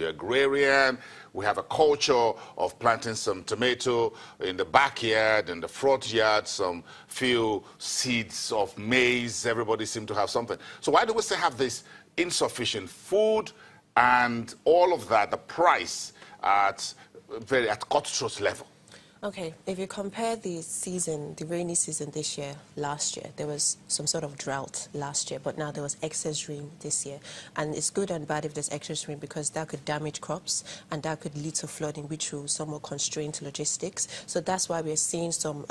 we're agrarian. We have a culture of planting some tomato in the backyard, in the front yard, some few seeds of maize. Everybody seems to have something. So why do we still have this insufficient food and all of that, the price at cutthroat level? Okay, if you compare the season, the rainy season this year, last year, there was some sort of drought last year, but now there was excess rain this year. And it's good and bad if there's excess rain because that could damage crops and that could lead to flooding, which will somewhat constrain logistics. So that's why we're seeing some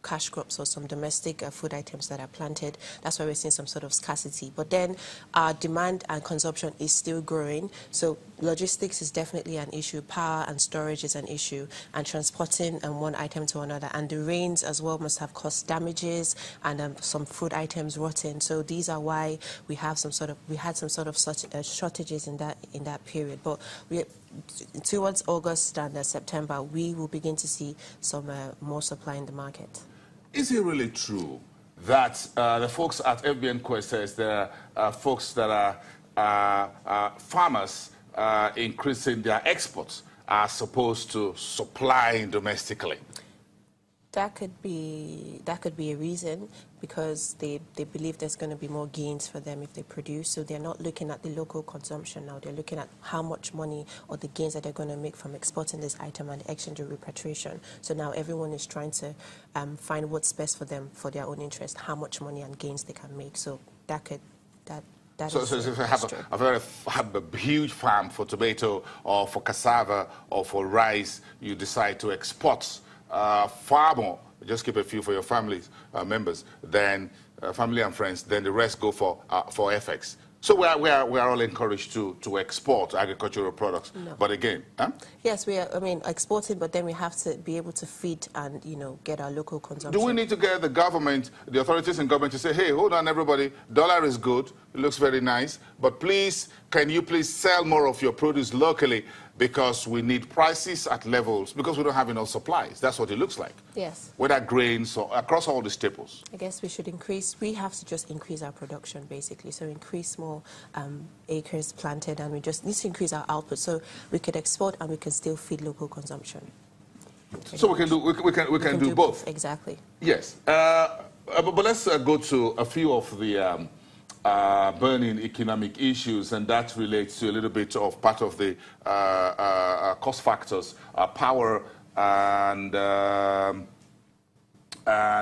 cash crops or some domestic food items that are planted. That's why we're seeing some sort of scarcity. But then our demand and consumption is still growing. So logistics is definitely an issue. Power and storage is an issue. And transporting one item to another. And the rains as well must have caused damages and some food items rotting. So these are why we had some sort of such shortages in that period. But towards August and September, we will begin to see some more supply in the market. Is it really true that the folks at FBN Quest says there are folks that are farmers increasing their exports as opposed to supplying domestically? That could be a reason because they believe there's going to be more gains for them if they produce. So they're not looking at the local consumption now. They're looking at how much money or the gains that they're going to make from exporting this item and the exchange or repatriation. So now everyone is trying to find what's best for them for their own interest, how much money and gains they can make. So that so if you have a huge farm for tomato or for cassava or for rice, you decide to export far more, just keep a few for your families, members, then family and friends, then the rest go for FX. So we are all encouraged to export agricultural products. No. But again, huh? Yes, we are. I mean, exporting, but then we have to be able to feed and get our local consumption. Do we need to get the government, the authorities in government, to say, hey, hold on, everybody, dollar is good, it looks very nice, but please, can you please sell more of your produce locally because we need prices at levels because we don't have enough supplies. That's what it looks like. Yes. Whether grains or across all the staples. I guess we should we have to just increase our production basically. So increase more acres planted and we just need to increase our output so we could export and we can still feed local consumption. So we can do both. Exactly. Yes. But let's go to a few of the burning economic issues, and that relates to a little bit of part of the cost factors, power and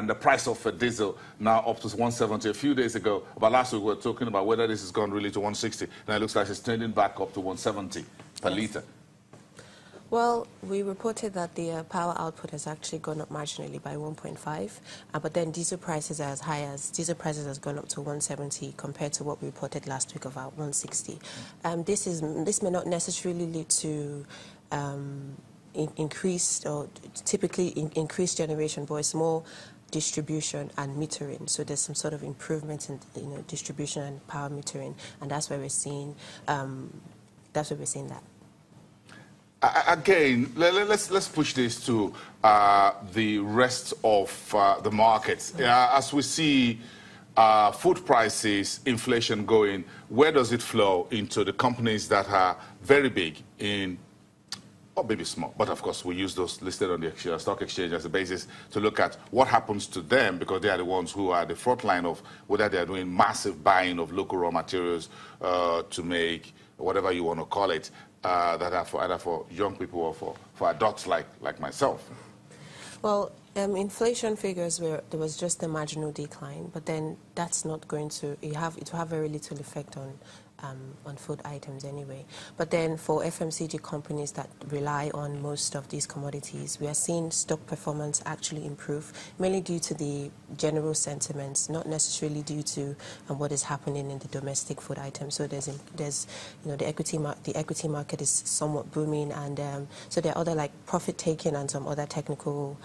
the price of diesel now up to 170. A few days ago, about last week, we were talking about whether this has gone really to 160. Now it looks like it's trending back up to 170 per litre. Well, we reported that the power output has actually gone up marginally by 1.5, but then diesel prices are as high as diesel prices has gone up to 170 compared to what we reported last week of 160. This may not necessarily lead to increased or typically increased generation, but it's more distribution and metering. So there's some sort of improvement in distribution and power metering, and that's where we're seeing that. Again, let's push this to the rest of the markets. As we see food prices, inflation going, where does it flow into the companies that are very big in, or maybe small, but of course we use those listed on the stock exchange as a basis to look at what happens to them because they are the ones who are the front line of whether they are doing massive buying of local raw materials to make whatever you want to call it. That are for either for young people or for adults like myself? Well, inflation figures there was just a marginal decline, but then that's not going to it will have very little effect on food items anyway. But then for FMCG companies that rely on most of these commodities, we are seeing stock performance actually improve, mainly due to the general sentiments, not necessarily due to what is happening in the domestic food items. So there's the equity market is somewhat booming, and so there are other like profit taking and some other technical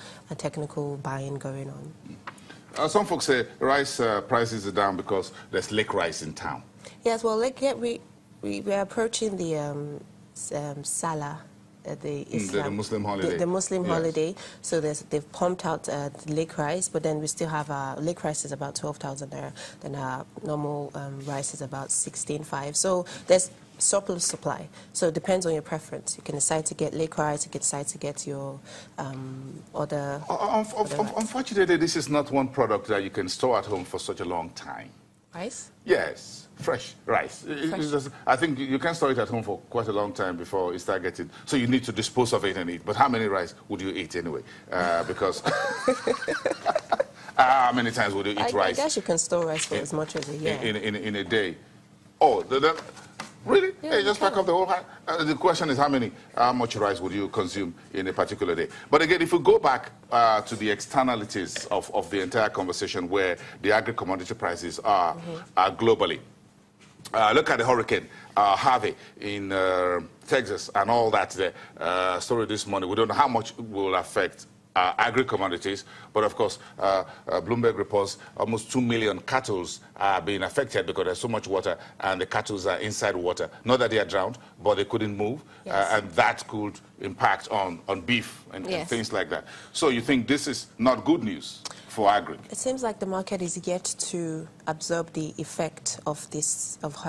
buying going on. Some folks say rice prices are down because there's lake rice in town. Yes, well, we're approaching the Salah, the Muslim holiday. The Muslim holiday. So they've pumped out lake rice, but then we still have lake rice is about 12,000 there. Then our normal rice is about 16,500. So there's surplus supply. So it depends on your preference. You can decide to get lake rice, you can decide to get your other... Unfortunately, this is not one product that you can store at home for such a long time. Rice? Yes, fresh rice. Fresh. I think you can store it at home for quite a long time before you start getting... So you need to dispose of it and eat. But how many rice would you eat anyway? Because... how many times would you eat rice? I guess you can store rice for as much as a year. In a day. Oh, really? Yeah, you just pack up the whole... the question is how much rice would you consume in a particular day? But again, if we go back to the externalities of the entire conversation where the agri-commodity prices are globally, look at the hurricane Harvey in Texas and all that story this morning. We don't know how much it will affect agri-commodities, but of course, Bloomberg reports almost 2 million cattle are being affected because there's so much water and the cattle are inside water. Not that they are drowned, but they couldn't move, and that could impact on beef and things like that. So you think this is not good news for agri? It seems like the market is yet to absorb the effect of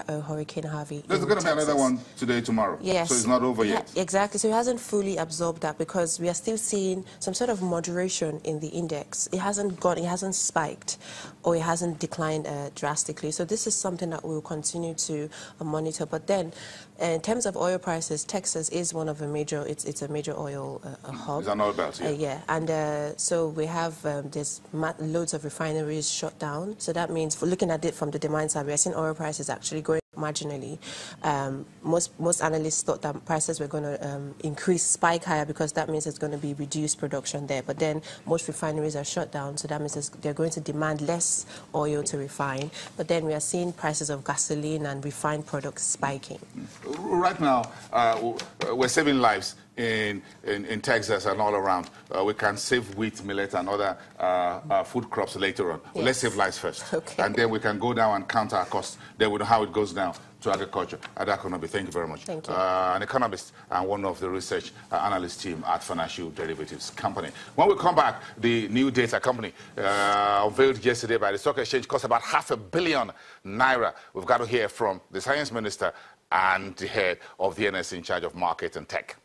Hurricane Harvey. There's going to be another one today, tomorrow. Yes. So it's not over yet. Exactly. So it hasn't fully absorbed that because we are still seeing some sort of moderation in the index. It hasn't spiked or it hasn't declined drastically. So this is something that we'll continue to monitor. But then, in terms of oil prices, Texas is one of the major, it's a major oil hub. It's an oil belt, and so we have, there's loads of refineries shut down. So that means, for looking at it from the demand side, we are seeing oil prices actually going marginally. Most analysts thought that prices were going to spike higher because that means it's going to be reduced production there. But then most refineries are shut down, so that means they're going to demand less oil to refine. But then we are seeing prices of gasoline and refined products spiking. Right now, we're saving lives in Texas and all around. We can save wheat, millet, and other food crops later on. Yes. Well, let's save lives first. Okay. And then we can go down and count our costs. Then we know how it goes down to agriculture. Adakonobi, thank you very much. Thank you. An economist and one of the research analyst team at Financial Derivatives Company. When we come back, the new data company unveiled yesterday by the stock exchange cost about £500 million. We've got to hear from the science minister and the head of the NS in charge of market and tech.